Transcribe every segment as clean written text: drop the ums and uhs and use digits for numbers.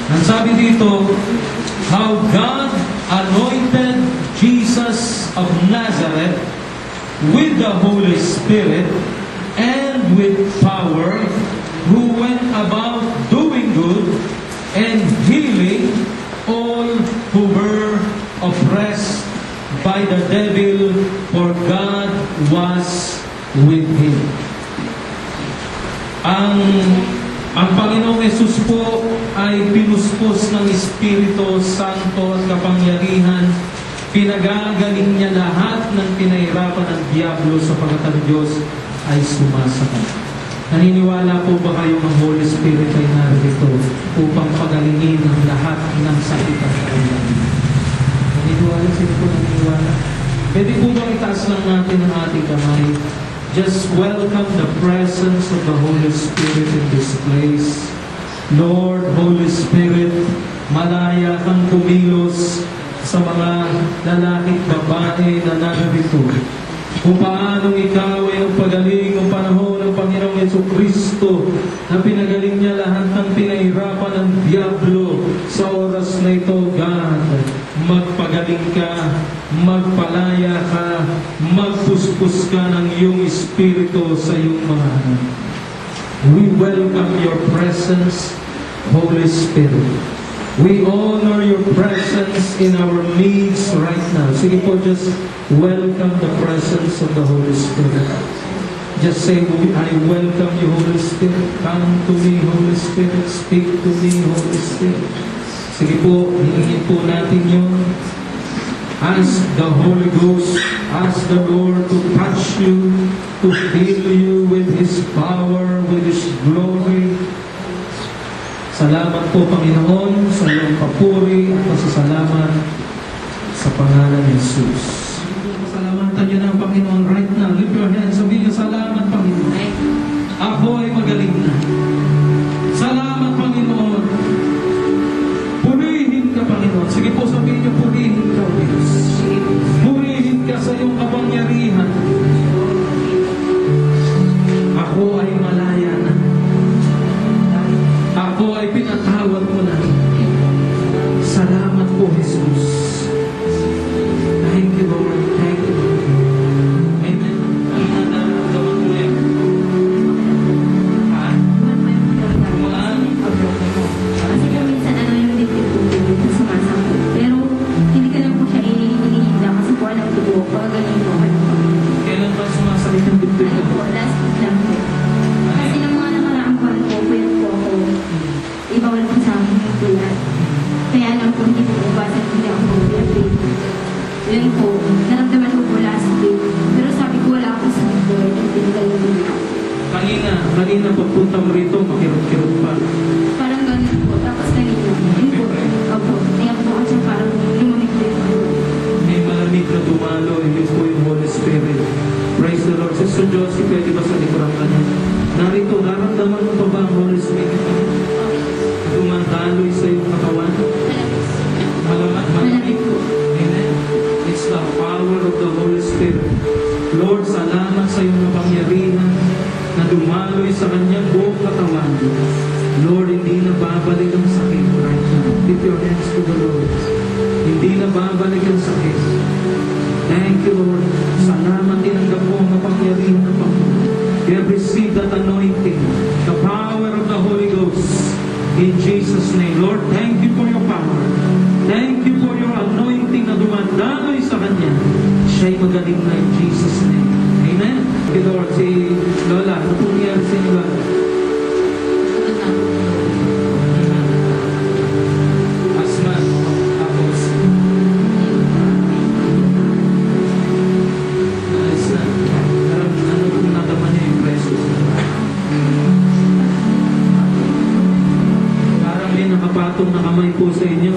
Ang sabi dito, how God anointed Jesus of Nazareth with the Holy Spirit and with power, who went about doing good and healing all who were oppressed by the devil, for God was with him. Ang Panginoong Yesus po ay pinuspos ng Espiritu Santo at kapangyarihan. Pinagagaling niya lahat ng pinahirapan ng Diablo sapagkat ang Diyos ay sumasagot. Naniniwala po ba kayo ng Holy Spirit ay narito upang pagalingin ang lahat ng sakit at karamdaman? Naniniwala? Sino po naniniwala? Pwede po ba itaas lang natin ang ating kamay? Just welcome the presence of the Holy Spirit in this place. Lord, Holy Spirit, malaya kang kumilos sa mga lalaki at babae na narito. Kung paano ikaw ay ang pagaling ng panahon ng Panginoong Jesucristo na pinagaling niya lahat ng pinahirapan ng Diablo sa oras na ito, God. Magpagaling ka, magpalaya ka, magpuspos ka ng iyong Espiritu sa iyong mga anak. We welcome your presence, Holy Spirit. We honor your presence in our midst right now. Sige po, just welcome the presence of the Holy Spirit. Just say, I welcome you, Holy Spirit. Come to me, Holy Spirit. Speak to me, Holy Spirit. Sige po, hingin po natin yun. Ask the Holy Ghost, ask the Lord to touch you, to fill you with His power, with His glory. Salamat po, Panginoon, sa iyong papuri at pasasalamat sa pangalan ni Jesus. Pasalamatan niyo na ang Panginoon right now. Lift your hands. Sabihin niyo, salamat, Panginoon. Ako ay magaling na. Salamat, Panginoon. Purihin ka, Panginoon. Sige po, sabihin niyo, purihin ka, Diyos. Purihin ka sa iyong kapangyarihan. Ako ay malaya na. Ako ay pinatawad mo na. Salamat po, Jesus. Thank you, Lord. Thank you, Lord. Amen. Ang nararamdaman mo yan. Ha? Kumaan? Kasi kung minsan yung dibdib po dito sumasakot. Pero hindi ka lang po siya inihinda kasi po alam ko po. Pag ganyan po. Kailan ba sumasakit ang dibdib Ano mo? po, last week lang po. Kasi ng mga nakaraang buwan po, pwede po ako ibawal po sa akin yung bulat. Kaya lang po, hindi po ubasan hindi ako bulat. Yun po, naramdaman ko po last week. Pero sabi ko, wala ako sa bulat. Yung pinagay yung bulat. Kanina pagpunta mo rito, makirot-kirot pa. Parang ganun po. Tapos kanina, yun po. Opo, ngayon po kasi parang lumamig po yung bulat. May malamig na dumalo, hindi po yung Holy Spirit. Praise the Lord. Sister Josie, pwede ba sa likuran ka niya? Narito, naramdaman mo pa ba ang Holy Spirit? Dumandaloy sa iyong katawan? Malamig po. Amen. It's the power of the Holy Spirit. Lord, salamat sa iyong kapangyarihan na dumaloy sa kanyang buong katawan. Lord, hindi na babalik ang sakit right now. Lift your hands to the Lord. Hindi na babalik ang sakit. Thank you, Lord. Salamat, tinanggap mo ang kapangyarihan ng Panginoon. You have received that anointing, the power of the Holy Ghost. In Jesus' name. Lord, thank you for your power. Thank you for your anointing na dumadaloy sa Kanya. Siya'y magaling na in Jesus' name. Amen. Okay, Lord, si Lola, ano po niya sa inyo? Asma, tapos. Ayos na. Ano po nataman niya yung presos? May nakapatong na kamay po sa inyo.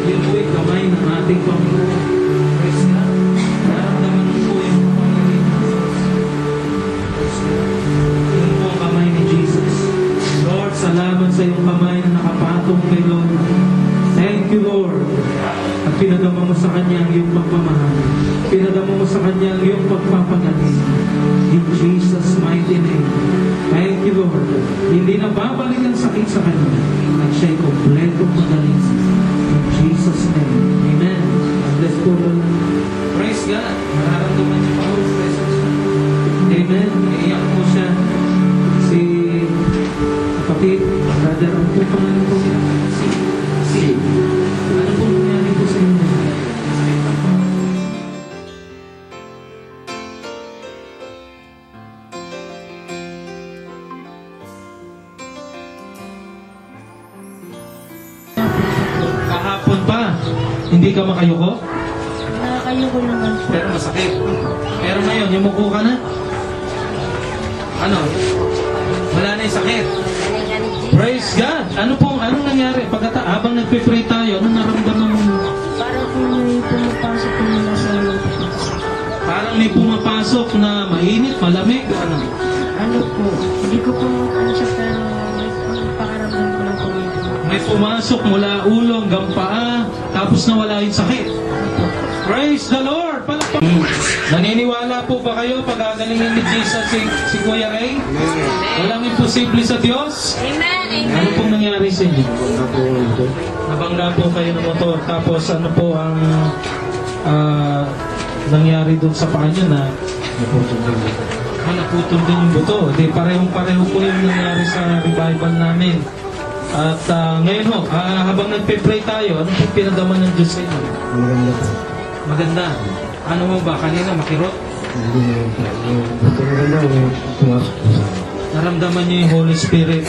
Yun po yung kamay ng ating Panginoon. Praise God. Naramdaman po yung kapangyarihan. Yun po ang kamay ni Jesus. Lord, salamat sa iyong kamay na nakapatong kay Lord. Thank you, Lord. At pinadama mo sa Kanya ang iyong pagmamahal. Pinadama mo sa Kanya ang iyong pagpapagaling. In Jesus' mighty name. Thank you, Lord. Hindi na babalik ang sakit sa Kanya. At siya'y kompletong Hindi ka makayuko? Nakakayoko naman po. Pero masakit. Pero ngayon, yumuko ka na? Ano? Wala na yung sakit. Praise God! Anong nangyari? Habang nagpe-pray tayo, anong naramdaman mo? Parang po may pumapasok po nila sa loob. Parang may pumapasok na mainit, malamig, ano? Ano po, hindi ko po ano siya pero may pakaramdam ko lang po yun. May pumasok mula ulo hanggang paa, tapos nawala yung sakit. Praise the Lord! Naniniwala po ba kayo pag gagalingin ni Jesus si Kuya Ray? Walang imposible sa Diyos? Amen. Ano pong nangyari sa inyo? Nabangga po kayo ng motor. Tapos ano po ang nangyari doon sa paa nyo na naputol din yung buto. Di parehong-pareho po yung nangyari sa revival namin. At ngayon ho, habang nagpe-pray tayo, ano po pinadaman ng Diyos sa inyo? Maganda po. Maganda. Ano mo ba? Kanina makirot? Hindi naman po. Buto maganda po. Pumasok po sa akin. Naramdaman niyo yung Holy Spirit.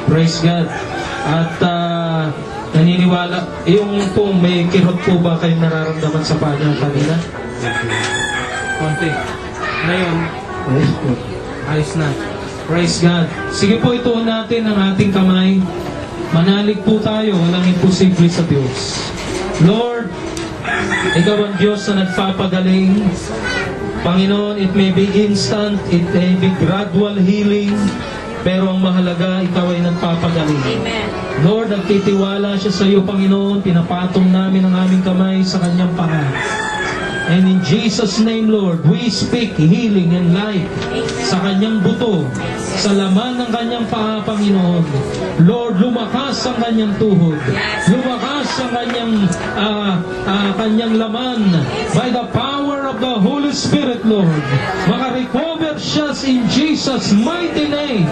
Praise God. At naniniwala, yung po may kirot po ba kayo nararamdaman sa paa niyo kanina? Konti. Ngayon, Ayos po. ayos na. Praise God. Sige po, ituon natin ang ating kamay. Manalig po tayo. Walang imposible sa Diyos. Lord, Ikaw ang Diyos na nagpapagaling. Panginoon, it may be instant, it may be gradual healing, pero ang mahalaga, Ikaw ay nagpapagaling. Amen. Lord, nagtitiwala siya sa iyo, Panginoon. Pinapatong namin ang aming kamay sa kanyang paa. And in Jesus' name, Lord, we speak healing and life sa kanyang buto, sa laman ng kanyang paa, Panginoon. Lord, lumakas ang kanyang tuhod. Lumakas ang kanyang laman by the power of the Holy Spirit, Lord. Makarecover siya in Jesus' mighty name.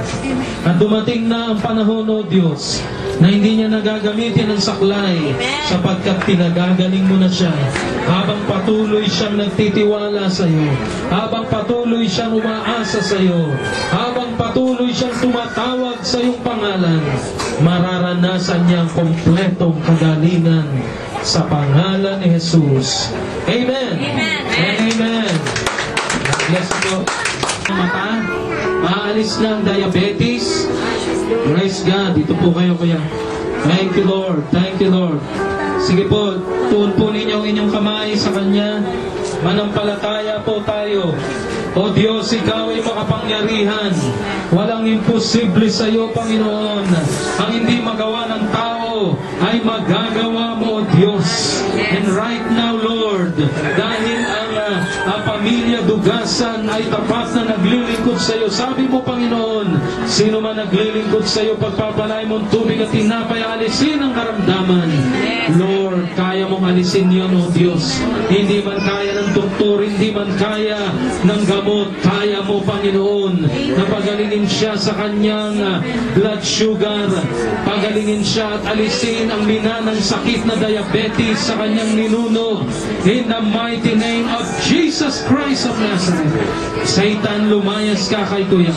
At dumating na ang panahon, O Diyos, na hindi niya nagagamitin ang saklay sapagkat pinagagaling mo na siya. Habang patuloy siyang nagtitiwala sa iyo, habang patuloy siyang umaasa sa iyo, habang patuloy siyang tumatawag sa iyong pangalan, mararanasan niya ang kompletong kagalingan sa pangalan ni Jesus. Amen. Amen. And amen. Bless po. Mata, maalis na ang diabetes. Praise God. Dito po kayo, kuya. Thank you, Lord. Thank you, Lord. Sige po, tuon po ninyo ang inyong kamay sa Kanya. Manampalataya po tayo. O Diyos, Ikaw ay makapangyarihan. Walang imposible sa iyo, Panginoon. Ang hindi magawa ng tao ay magagawa mo, O Diyos. And right now, Lord, dahil ang pamilya Dugasan ay tapat na naglilingkod sa iyo. Sabi mo, Panginoon, sino man naglilingkod sa iyo, pagpapalay mong tubig at tinapay, alisin ang karamdaman. Lord, kaya mong alisin yun, O Diyos. Hindi man kaya ng doktor, hindi man kaya ng gamot, kaya mo, Panginoon, na pagalingin siya sa kanyang blood sugar, pagalingin siya at alisin ang minanang sakit na diabetes sa kanyang ninuno. In the mighty name of Jesus Christ of Nazareth. Satan, lumayas ka kay Kuya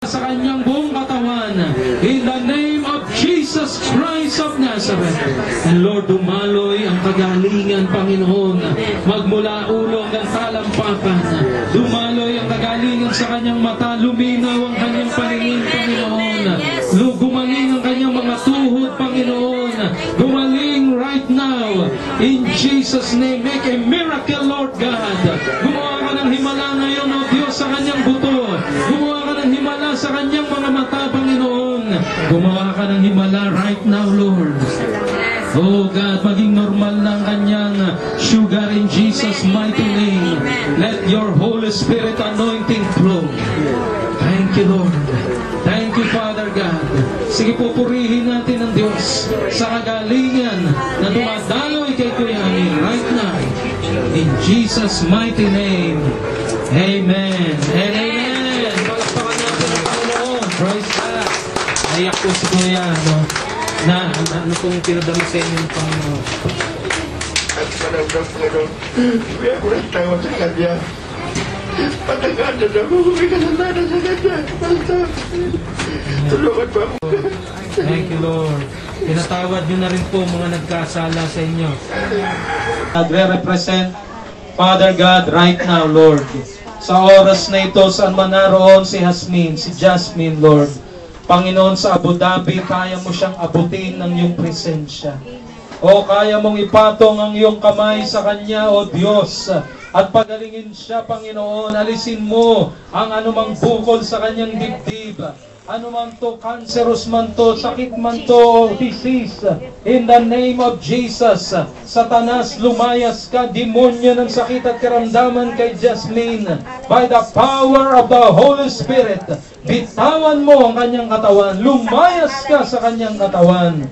sa kanyang buong katawan. In the name of Jesus Christ of Nazareth. And Lord, dumaloy ang kagalingan, Panginoon, magmula ulo hanggang talampakan. Dumaloy ang kagalingan sa kanyang mata, luminaw ang kanyang paningin, Panginoon. Gumaling ang kanyang mga tuhod, Panginoon. Gumaling right now. In Jesus' name, make a miracle, Lord God. Gumawa ka ng himala ngayon, O Diyos, sa kanyang buto. Gumawa ka ng himala sa kanyang mga mata, Panginoon. Gumawa ka ng himala right now, Lord. Oh God, maging normal na ang kanyang sugar in Jesus' mighty name. Let your Holy Spirit anointing flow. Thank you, Lord. Thank you, Father God. Sige po, purihin natin ang Diyos sa kagalingan na dumadaloy kay Kuya Ani right now. In Jesus' mighty name. Amen. And amen. Palakpakan natin ang Panginoon. Praise God. Naiyak po si Kuya, no? Ano pong pinadama sa inyo ng Panginoon? At panagdang Panginoon, kuya ko nagtawa sa kanya. Patagalan ako kung may kasalanan sa kanya. Basta, tulungan mo ako. Thank you, Lord. Pinatawad nyo na rin po mga nagkasala sa inyo. Nagre-represent, Father God, right now, Lord. Sa oras na ito, saan man naroon si Jasmine, Lord. Panginoon, sa Abu Dhabi, kaya mo siyang abutin ng iyong presensya. O kaya mong ipatong ang iyong kamay sa kanya, O Diyos, at pagalingin siya, Panginoon. Alisin mo ang anumang bukol sa kanyang dibdib. Anuman to, cancerous man to, sakit man to, o disease. In the name of Jesus, Satanas, lumayas ka, demonyo ng sakit at karamdaman kay Jasmine. By the power of the Holy Spirit, bitawan mo ang kanyang katawan. Lumayas ka sa kanyang katawan.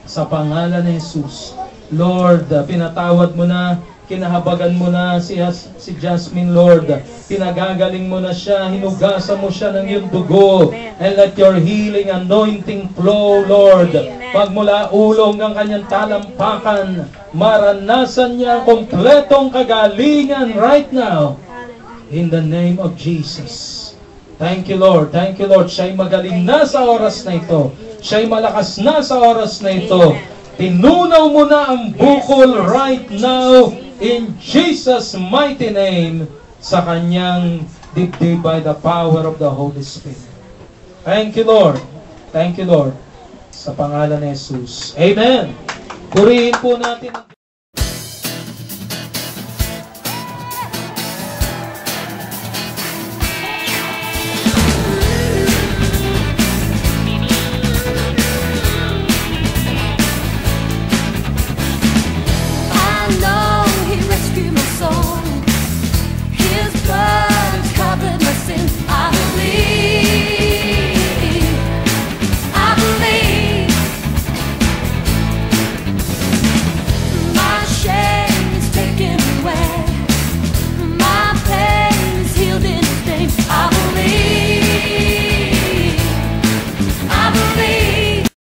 Sa pangalan ni Jesus, Lord, pinatawad mo na, kinahabagan mo na si Jasmine, Lord. Pinagagaling mo na siya, hinugasan mo siya ng iyong dugo. And let your healing anointing flow, Lord. Magmula ulo hanggang kanyang talampakan, maranasan niya ang kompletong kagalingan right now. In the name of Jesus. Thank you, Lord. Thank you, Lord. Siya'y magaling na sa oras na ito. Siya'y malakas na sa oras na ito. Tinunaw mo na ang bukol right now in Jesus' mighty name sa kanyang dibdib by the power of the Holy Spirit. Thank you, Lord. Thank you, Lord. Sa pangalan ni Jesus. Amen. Purihin po natin ang